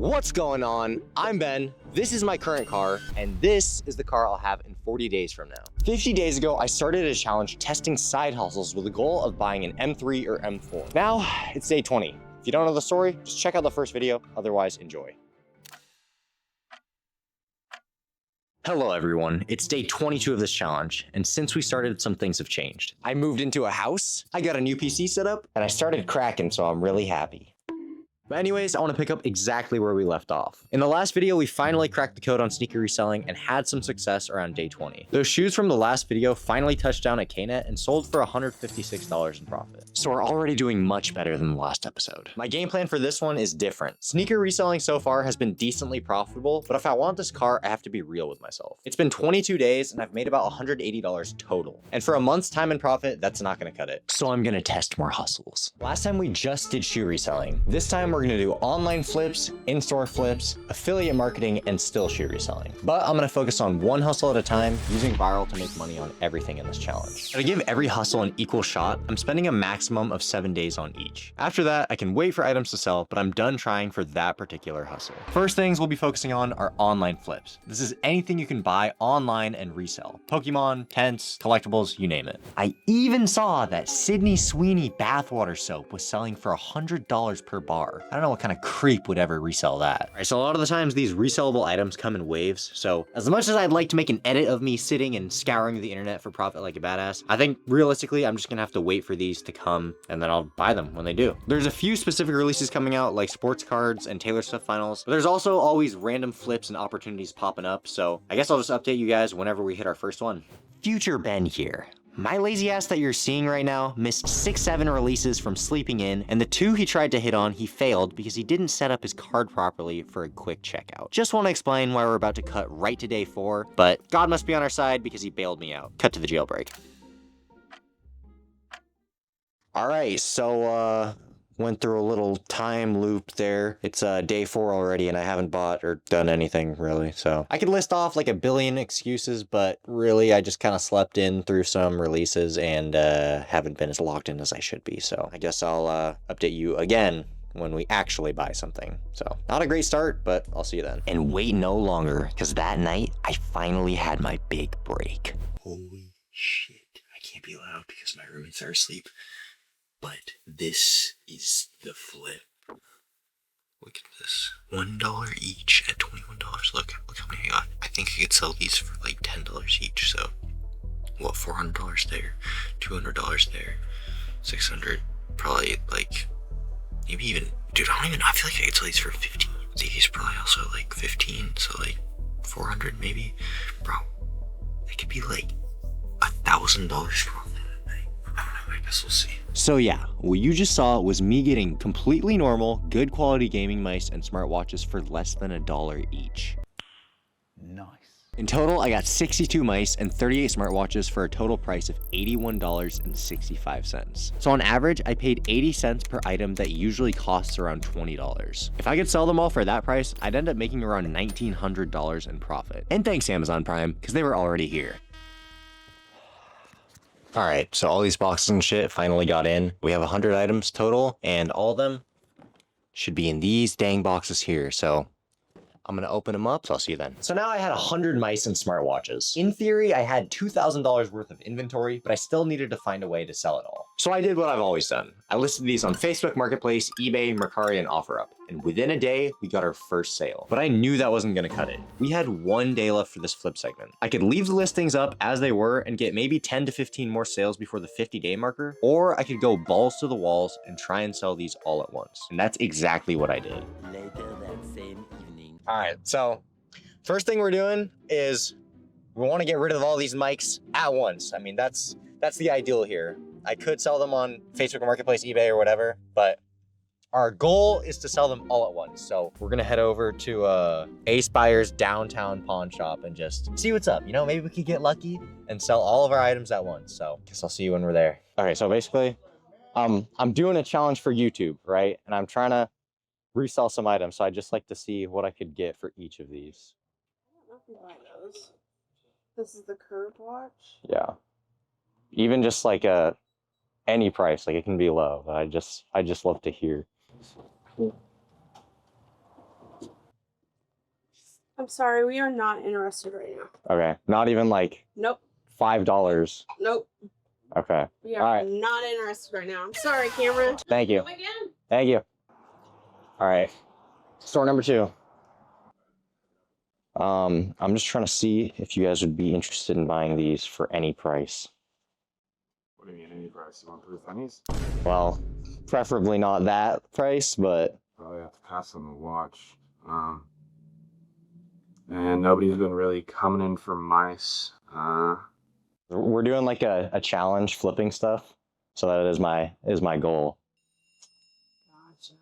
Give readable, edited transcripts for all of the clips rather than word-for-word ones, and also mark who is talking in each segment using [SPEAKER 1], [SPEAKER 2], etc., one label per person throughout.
[SPEAKER 1] What's going on? I'm Ben, this is my current car, and this is the car I'll have in 40 days from now. 50 days ago, I started a challenge testing side hustles with the goal of buying an M3 or M4. Now, it's day 20. If you don't know the story, just check out the first video, otherwise enjoy. Hello everyone, it's day 22 of this challenge, and since we started, some things have changed. I moved into a house, I got a new PC set up, and I started cracking, so I'm really happy. But anyways, I want to pick up exactly where we left off. In the last video, we finally cracked the code on sneaker reselling and had some success around day 20. Those shoes from the last video finally touched down at KNet and sold for $156 in profit. So we're already doing much better than the last episode. My game plan for this one is different. Sneaker reselling so far has been decently profitable, but if I want this car, I have to be real with myself. It's been 22 days and I've made about $180 total. And for a month's time and profit, that's not gonna cut it. So I'm gonna test more hustles. Last time we just did shoe reselling. This time we're gonna do online flips, in-store flips, affiliate marketing, and still shoe reselling. But I'm gonna focus on one hustle at a time, using viral to make money on everything in this challenge. To give every hustle an equal shot, I'm spending a maximum of 7 days on each. After that, I can wait for items to sell, but I'm done trying for that particular hustle. First things we'll be focusing on are online flips. This is anything you can buy online and resell. Pokemon, tents, collectibles, you name it. I even saw that Sydney Sweeney bathwater soap was selling for $100 per bar. I don't know what kind of creep would ever resell that. All right, so a lot of the times these resellable items come in waves. So as much as I'd like to make an edit of me sitting and scouring the internet for profit like a badass, I think realistically, I'm just gonna have to wait for these to come and then I'll buy them when they do. There's a few specific releases coming out like sports cards and Taylor Swift finals, but there's also always random flips and opportunities popping up. So I guess I'll just update you guys whenever we hit our first one. Future Ben here. My lazy ass that you're seeing right now missed 6-7 releases from sleeping in, and the 2 he tried to hit on, he failed because he didn't set up his card properly for a quick checkout. Just want to explain why we're about to cut right to day 4, but God must be on our side because he bailed me out. Cut to the jailbreak. Alright, so went through a little time loop there. It's day 4 already and I haven't bought or done anything really. So I could list off like a billion excuses, but really I just kind of slept in through some releases and haven't been as locked in as I should be. So I guess I'll update you again when we actually buy something. So not a great start, but I'll see you then. And wait no longer, because that night I finally had my big break.
[SPEAKER 2] Holy shit. I can't be loud because my roommates are asleep. But this is the flip. Look at this. $1 each at $21. Look how many I got. I think I could sell these for like $10 each. So, what, $400 there, $200 there, $600, probably like, maybe even, dude, I feel like I could sell these for 15. These probably also like 15, so like 400 maybe. Bro, it could be like $1,000 for that. I guess we'll see.
[SPEAKER 1] So yeah, what you just saw was me getting completely normal, good quality gaming mice and smartwatches for less than $1 each.
[SPEAKER 3] Nice.
[SPEAKER 1] In total, I got 62 mice and 38 smartwatches for a total price of $81.65. So on average, I paid 80 cents per item that usually costs around $20. If I could sell them all for that price, I'd end up making around $1,900 in profit. And thanks Amazon Prime, because they were already here. All right, so all these boxes and shit finally got in. We have 100 items total, and all of them should be in these dang boxes here. So I'm gonna open them up, so I'll see you then. So now I had 100 mice and smartwatches. In theory, I had $2,000 worth of inventory, but I still needed to find a way to sell it all. So I did what I've always done. I listed these on Facebook Marketplace, eBay, Mercari, and OfferUp. And within a day, we got our first sale. But I knew that wasn't gonna cut it. We had 1 day left for this flip segment. I could leave the listings up as they were and get maybe 10 to 15 more sales before the 50-day marker, or I could go balls to the walls and try and sell these all at once. And that's exactly what I did.
[SPEAKER 3] Later that same evening.
[SPEAKER 1] All right, so first thing we're doing is we want to get rid of all these mics at once. I mean, that's the ideal here. I could sell them on Facebook Marketplace, eBay, or whatever, but our goal is to sell them all at once. So we're gonna head over to Ace Buyer's downtown pawn shop and just see what's up. You know, maybe we could get lucky and sell all of our items at once. So guess I'll see you when we're there. Okay, so basically, I'm doing a challenge for YouTube, right? And I'm trying to resell some items. So I'd just like to see what I could get for each of these.
[SPEAKER 4] I don't know if you buy those. This is the curved watch.
[SPEAKER 1] Yeah. Even just like any price, like it can be low. But I just love to hear.
[SPEAKER 4] I'm sorry, we are not interested right now.
[SPEAKER 1] Okay, not even like
[SPEAKER 4] Nope.
[SPEAKER 1] $5.
[SPEAKER 4] Nope.
[SPEAKER 1] Okay.
[SPEAKER 4] We
[SPEAKER 1] All
[SPEAKER 4] are
[SPEAKER 1] right.
[SPEAKER 4] not interested right now. I'm sorry, Cameron.
[SPEAKER 1] Thank you.
[SPEAKER 4] Come again?
[SPEAKER 1] Thank you. All right. Store number 2. I'm just trying to see if you guys would be interested in buying these for any price.
[SPEAKER 5] What do you mean, any price? You want 3 pennies?
[SPEAKER 1] Well, preferably not that price, but
[SPEAKER 5] Probably have to pass on the watch. And nobody's been really coming in for mice.
[SPEAKER 1] we're doing like a challenge flipping stuff. So that is my goal.
[SPEAKER 4] Gotcha.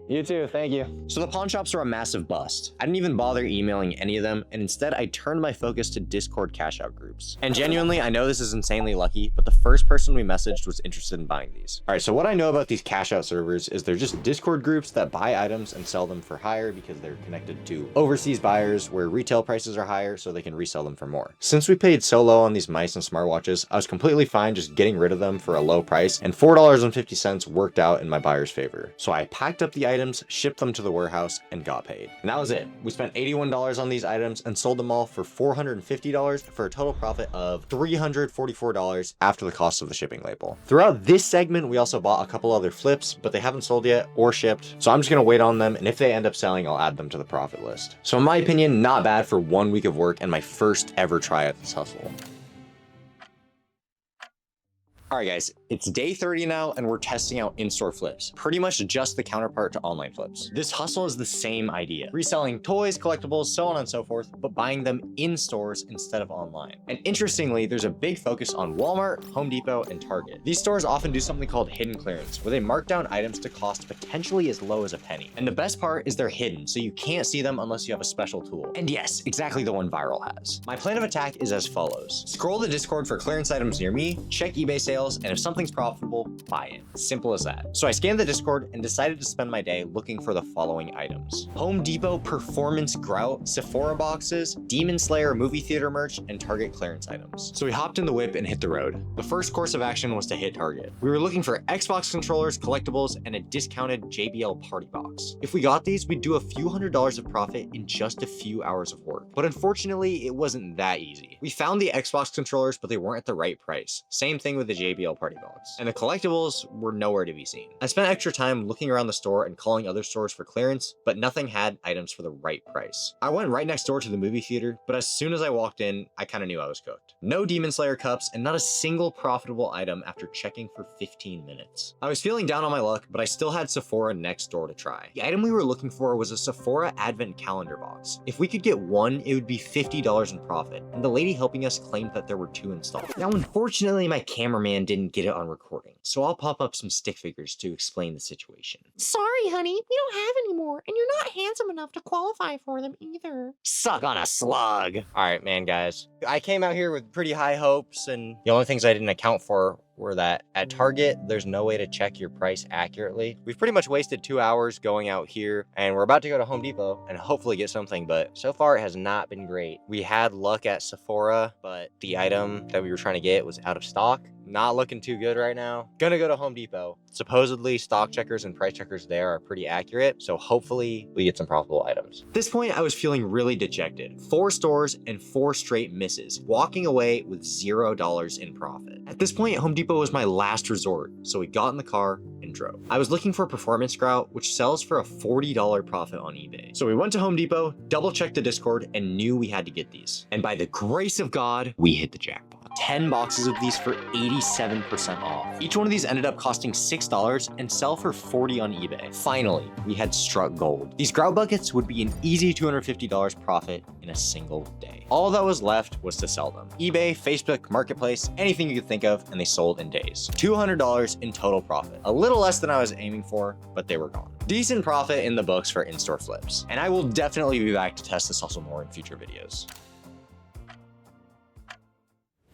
[SPEAKER 1] You too, thank you. So the pawn shops are a massive bust. I didn't even bother emailing any of them, and instead I turned my focus to Discord cash out groups. And genuinely, I know this is insanely lucky, but the first person we messaged was interested in buying these. All right, so what I know about these cash out servers is they're just Discord groups that buy items and sell them for higher because they're connected to overseas buyers where retail prices are higher so they can resell them for more. Since we paid so low on these mice and smartwatches, I was completely fine just getting rid of them for a low price, and $4.50 worked out in my buyer's favor. So I packed up the items, shipped them to the warehouse, and got paid. And that was it. We spent $81 on these items and sold them all for $450 for a total profit of $344 after the cost of the shipping label. Throughout this segment, we also bought a couple other flips, but they haven't sold yet or shipped, so I'm just gonna wait on them, and if they end up selling, I'll add them to the profit list. So in my opinion, not bad for 1 week of work and my first ever try at this hustle. All right, guys, it's day 30 now, and we're testing out in-store flips. Pretty much just the counterpart to online flips. This hustle is the same idea. Reselling toys, collectibles, so on and so forth, but buying them in stores instead of online. And interestingly, there's a big focus on Walmart, Home Depot, and Target. These stores often do something called hidden clearance, where they mark down items to cost potentially as low as a penny. And the best part is they're hidden, so you can't see them unless you have a special tool. And yes, exactly the one Viral has. My plan of attack is as follows. Scroll the Discord for clearance items near me, check eBay sales, and if something's profitable, buy it. Simple as that. So I scanned the Discord and decided to spend my day looking for the following items: Home Depot performance grout, Sephora boxes, Demon Slayer movie theater merch, and Target clearance items. So we hopped in the whip and hit the road. The first course of action was to hit Target. We were looking for Xbox controllers, collectibles, and a discounted JBL party box. If we got these, we'd do a few $100s of profit in just a few hours of work. But unfortunately, it wasn't that easy. We found the Xbox controllers, but they weren't at the right price. Same thing with the JBL party box. And the collectibles were nowhere to be seen. I spent extra time looking around the store and calling other stores for clearance, but nothing had items for the right price. I went right next door to the movie theater, but as soon as I walked in, I kind of knew I was cooked. No Demon Slayer cups and not a single profitable item after checking for 15 minutes. I was feeling down on my luck, but I still had Sephora next door to try. The item we were looking for was a Sephora advent calendar box. If we could get one, it would be $50 in profit, and the lady helping us claimed that there were 2 in stock. Now, unfortunately, my cameraman didn't get it on recording, so I'll pop up some stick figures to explain the situation.
[SPEAKER 6] Sorry, honey, we don't have any more, and you're not handsome enough to qualify for them either.
[SPEAKER 1] Suck on a slug. All right, man, guys. I came out here with pretty high hopes, and the only things I didn't account for were that at Target, there's no way to check your price accurately. We've pretty much wasted 2 hours going out here, and we're about to go to Home Depot and hopefully get something, but so far it has not been great. We had luck at Sephora, but the item that we were trying to get was out of stock. Not looking too good right now. Gonna go to Home Depot. Supposedly stock checkers and price checkers there are pretty accurate, so hopefully we get some profitable items. At this point, I was feeling really dejected. 4 stores and 4 straight misses, walking away with $0 in profit. At this point, Home Depot was my last resort, so we got in the car and drove. I was looking for performance grout, which sells for a $40 profit on eBay. So we went to Home Depot, double checked the Discord, and knew we had to get these. And by the grace of God, we hit the jackpot. 10 boxes of these for 87% off. Each one of these ended up costing $6 and sell for $40 on eBay. Finally, we had struck gold. These grout buckets would be an easy $250 profit in a single day. All that was left was to sell them. eBay, Facebook, Marketplace, anything you could think of, and they sold in days. $200 in total profit. A little less than I was aiming for, but they were gone. Decent profit in the books for in-store flips. And I will definitely be back to test this hustle more in future videos.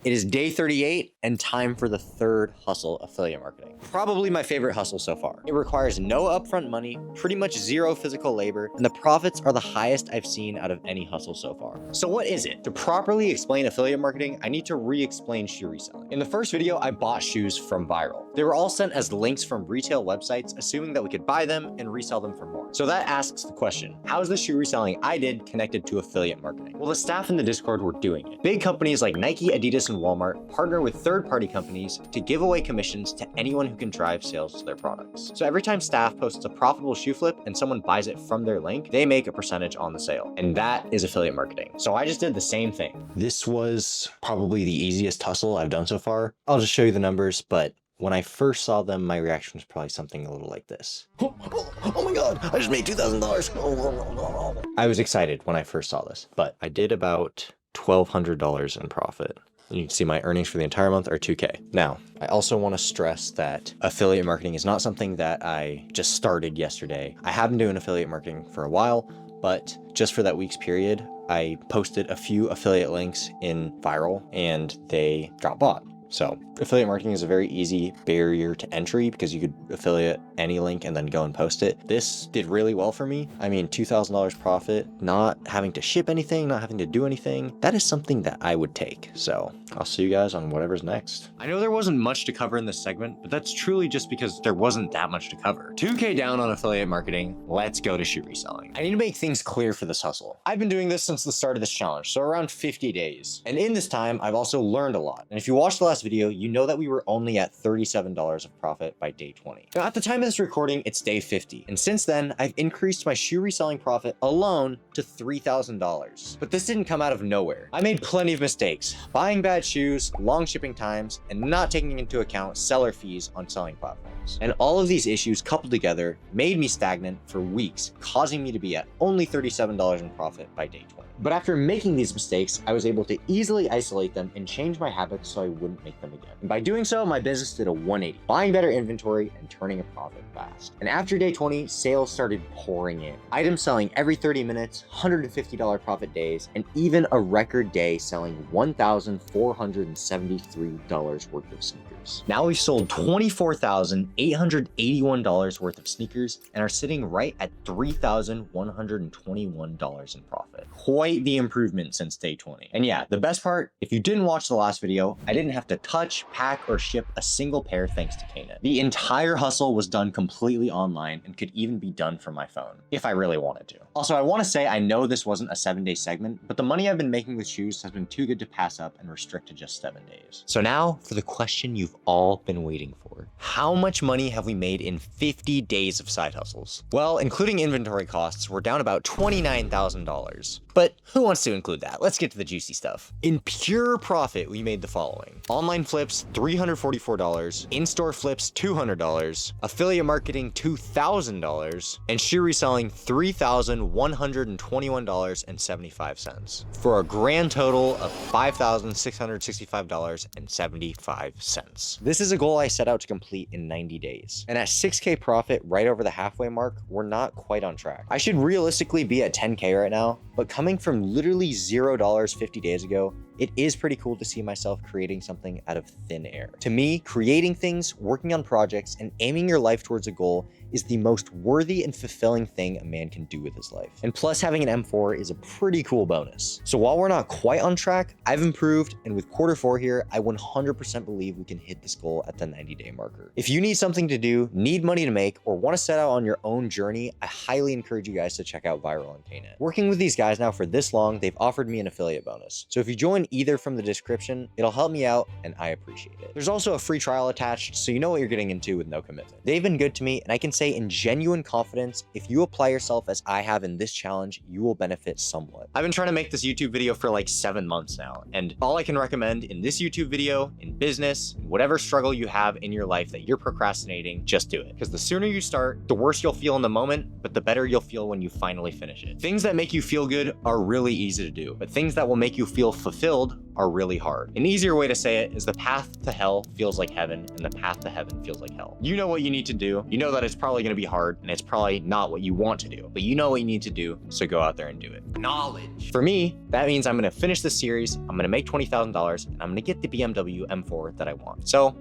[SPEAKER 1] It is day 38 and time for the third hustle, affiliate marketing. Probably my favorite hustle so far. It requires no upfront money, pretty much zero physical labor, and the profits are the highest I've seen out of any hustle so far. So what is it? To properly explain affiliate marketing, I need to re-explain shoe reselling. In the first video, I bought shoes from Viral. They were all sent as links from retail websites, assuming that we could buy them and resell them for more. So that asks the question, how is the shoe reselling I did connected to affiliate marketing? Well, the staff in the Discord were doing it. Big companies like Nike, Adidas, and Walmart partner with third-party companies to give away commissions to anyone who can drive sales to their products. So every time staff posts a profitable shoe flip and someone buys it from their link, they make a percentage on the sale. And that is affiliate marketing. So I just did the same thing. This was probably the easiest hustle I've done so far. I'll just show you the numbers, but when I first saw them, my reaction was probably something a little like this. Oh my God, I just made $2,000. I was excited when I first saw this, but I did about $1,200 in profit. You can see my earnings for the entire month are $2K. Now, I also want to stress that affiliate marketing is not something that I just started yesterday. I have been doing affiliate marketing for a while, but just for that week's period, I posted a few affiliate links in Viral and they got bought. So affiliate marketing is a very easy barrier to entry because you could affiliate any link and then go and post it. This did really well for me. I mean, $2,000 profit, not having to ship anything, not having to do anything. That is something that I would take. So I'll see you guys on whatever's next. I know there wasn't much to cover in this segment, but that's truly just because there wasn't that much to cover. 2K down on affiliate marketing. Let's go to shoe reselling. I need to make things clear for this hustle. I've been doing this since the start of this challenge, so around 50 days. And in this time, I've also learned a lot. And if you watched the last video, you know that we were only at $37 of profit by day 20. Now, at the time of this recording, it's day 50. And since then, I've increased my shoe reselling profit alone to $3,000. But this didn't come out of nowhere. I made plenty of mistakes, buying bad shoes, long shipping times, and not taking into account seller fees on selling platforms. And all of these issues coupled together made me stagnant for weeks, causing me to be at only $37 in profit by day 20. But after making these mistakes, I was able to easily isolate them and change my habits so I wouldn't make them again. And by doing so, my business did a 180, buying better inventory and turning a profit fast. And after day 20, sales started pouring in. Items selling every 30 minutes, $150 profit days, and even a record day selling $1,473 worth of sneakers. Now we've sold $24,881 worth of sneakers and are sitting right at $3,121 in profit. Quite the improvement since day 20. And yeah, the best part, if you didn't watch the last video, I didn't have to touch, pack, or ship a single pair thanks to Knet. The entire hustle was done completely online and could even be done from my phone, if I really wanted to. Also, I want to say I know this wasn't a 7-day segment, but the money I've been making with shoes has been too good to pass up and restrict to just 7 days. So now for the question you've all been waiting for. How much money have we made in 50 days of side hustles? Well, including inventory costs, we're down about $29,000. But who wants to include that? Let's get to the juicy stuff. In pure profit, we made the following. Online flips, $344. In-store flips, $200. Affiliate marketing, $2,000. And shoe reselling, $3,121.75. For a grand total of $5,665.75. This is a goal I set out to complete in 90 days. And at 6K profit right over the halfway mark, we're not quite on track. I should realistically be at 10K right now, but coming from literally $0 50 days ago, it is pretty cool to see myself creating something out of thin air. To me, creating things, working on projects, and aiming your life towards a goal is the most worthy and fulfilling thing a man can do with his life. And plus, having an M4 is a pretty cool bonus. So while we're not quite on track, I've improved, and with Q4 here, I 100% believe we can hit this goal at the 90-day marker. If you need something to do, need money to make, or want to set out on your own journey, I highly encourage you guys to check out Viral and Knet. Working with these guys now for this long, they've offered me an affiliate bonus. So if you join either from the description, it'll help me out, and I appreciate it. There's also a free trial attached, so you know what you're getting into with no commitment. They've been good to me, and I can say in genuine confidence, if you apply yourself as I have in this challenge, you will benefit somewhat. I've been trying to make this YouTube video for like 7 months now, and all I can recommend in this YouTube video, in business, in whatever struggle you have in your life that you're procrastinating, just do it. Because the sooner you start, the worse you'll feel in the moment, but the better you'll feel when you finally finish it. Things that make you feel good are really easy to do, but things that will make you feel fulfilled are really hard. An easier way to say it is the path to hell feels like heaven and the path to heaven feels like hell. You know what you need to do. You know that it's probably gonna be hard and it's probably not what you want to do, but you know what you need to do, so go out there and do it.
[SPEAKER 2] Knowledge.
[SPEAKER 1] For me, that means I'm gonna finish this series, I'm gonna make $20,000, and I'm gonna get the BMW M4 that I want. So,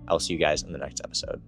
[SPEAKER 1] I'll see you guys in the next episode.